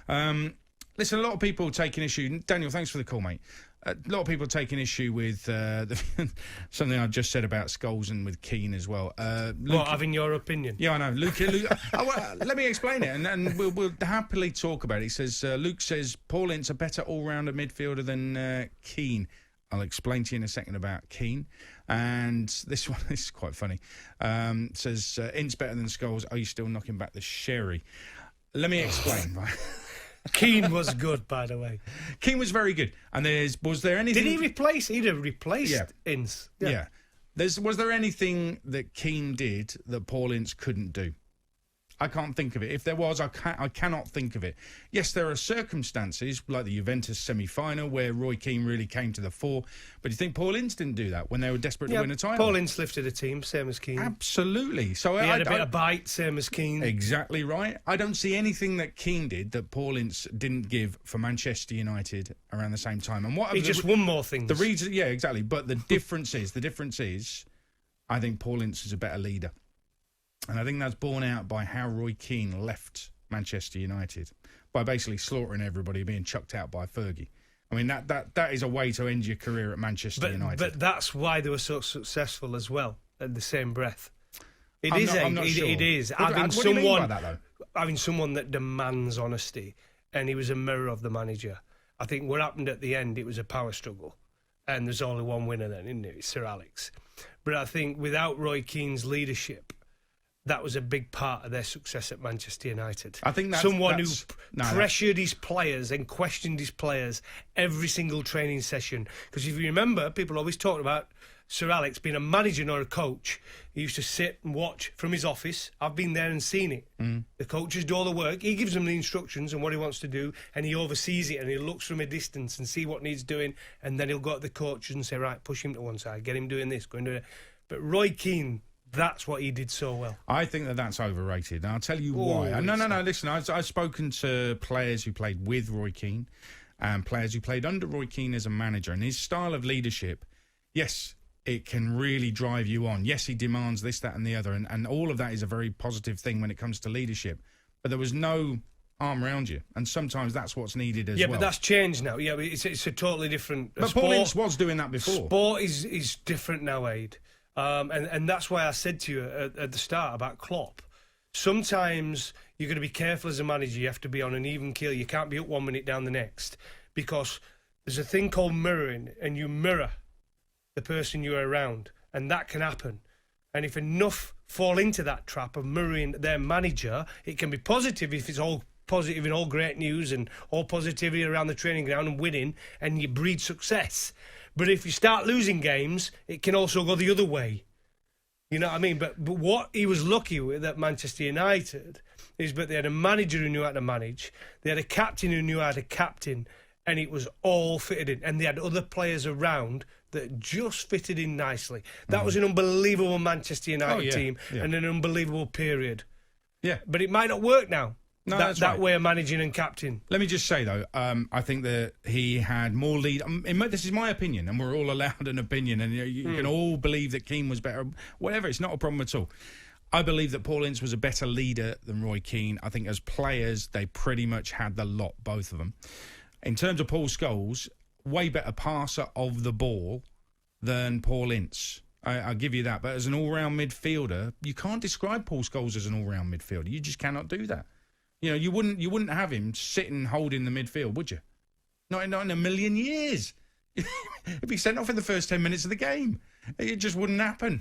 Listen, a lot of people taking issue. Daniel, thanks for the call, mate. A lot of people taking issue with something I just said about Scholes and with Keane as well. Luke, having your opinion? Yeah, I know. Luke let me explain it, and we'll happily talk about it. He says, Luke says, Paul Ince a better all-rounder midfielder than Keane. I'll explain to you in a second about Keane. And this is quite funny. Says, Ince better than Scholes. Are you still knocking back the sherry? Let me explain, right? Keane was good, by the way. Keane was very good. And was there anything... Did he replace... He'd have replaced Ince. Yeah. Was there anything that Keane did that Paul Ince couldn't do? I can't think of it. If there was, I cannot think of it. Yes, there are circumstances, like the Juventus semi-final, where Roy Keane really came to the fore. But do you think Paul Ince didn't do that when they were desperate to win a title? Paul Ince lifted a team, same as Keane. Absolutely. So he had a bit of bite, same as Keane. Exactly right. I don't see anything that Keane did that Paul Ince didn't give for Manchester United around the same time. And he just won more things. The reason, yeah, exactly. But the difference is, I think Paul Ince is a better leader. And I think that's borne out by how Roy Keane left Manchester United, by basically slaughtering everybody, being chucked out by Fergie. I mean, that is a way to end your career at Manchester United. But that's why they were so successful as well, at the same breath. I'm not sure. It is. What do you mean by that, though? Having someone that demands honesty, and he was a mirror of the manager. I think what happened at the end, it was a power struggle. And there's only one winner then, isn't it? It's Sir Alex. But I think without Roy Keane's leadership, that was a big part of their success at Manchester United. I think someone who pressured his players and questioned his players every single training session. Because if you remember, people always talked about Sir Alex being a manager, not a coach. He used to sit and watch from his office. I've been there and seen it. The coaches do all the work. He gives them the instructions and what he wants to do, and he oversees it, and he looks from a distance and see what needs doing, and then he'll go to the coaches and say, right, push him to one side, get him doing this, go and do it. But Roy Keane, that's what he did so well. I think that's overrated. And I'll tell you why. No. Listen, I've spoken to players who played with Roy Keane and players who played under Roy Keane as a manager. And his style of leadership, yes, it can really drive you on. Yes, he demands this, that and the other. And all of that is a very positive thing when it comes to leadership. But there was no arm around you. And sometimes that's what's needed as well. Yeah, but that's changed now. Yeah, it's a totally different... But Paul Ince was doing that before. Sport is different now, Aid. And that's why I said to you at the start about Klopp. Sometimes you're going to be careful as a manager. You have to be on an even keel. You can't be up 1 minute, down the next. Because there's a thing called mirroring, and you mirror the person you're around. And that can happen. And if enough fall into that trap of mirroring their manager, it can be positive if it's all positive and all great news and all positivity around the training ground and winning, and you breed success. But if you start losing games, it can also go the other way. You know what I mean? But what he was lucky with at Manchester United is that they had a manager who knew how to manage. They had a captain who knew how to captain. And it was all fitted in. And they had other players around that just fitted in nicely. That was an unbelievable Manchester United team and an unbelievable period. Yeah. But it might not work now. No, that way of managing and captain. Let me just say, though, I think that he had more lead. This is my opinion, and we're all allowed an opinion, and you can all believe that Keane was better. Whatever, it's not a problem at all. I believe that Paul Ince was a better leader than Roy Keane. I think as players, they pretty much had the lot, both of them. In terms of Paul Scholes, way better passer of the ball than Paul Ince. I'll give you that. But as an all-round midfielder, you can't describe Paul Scholes as an all-round midfielder. You just cannot do that. You know, you wouldn't have him sitting holding the midfield, would you? Not in a million years. He'd be sent off in the first 10 minutes of the game. It just wouldn't happen.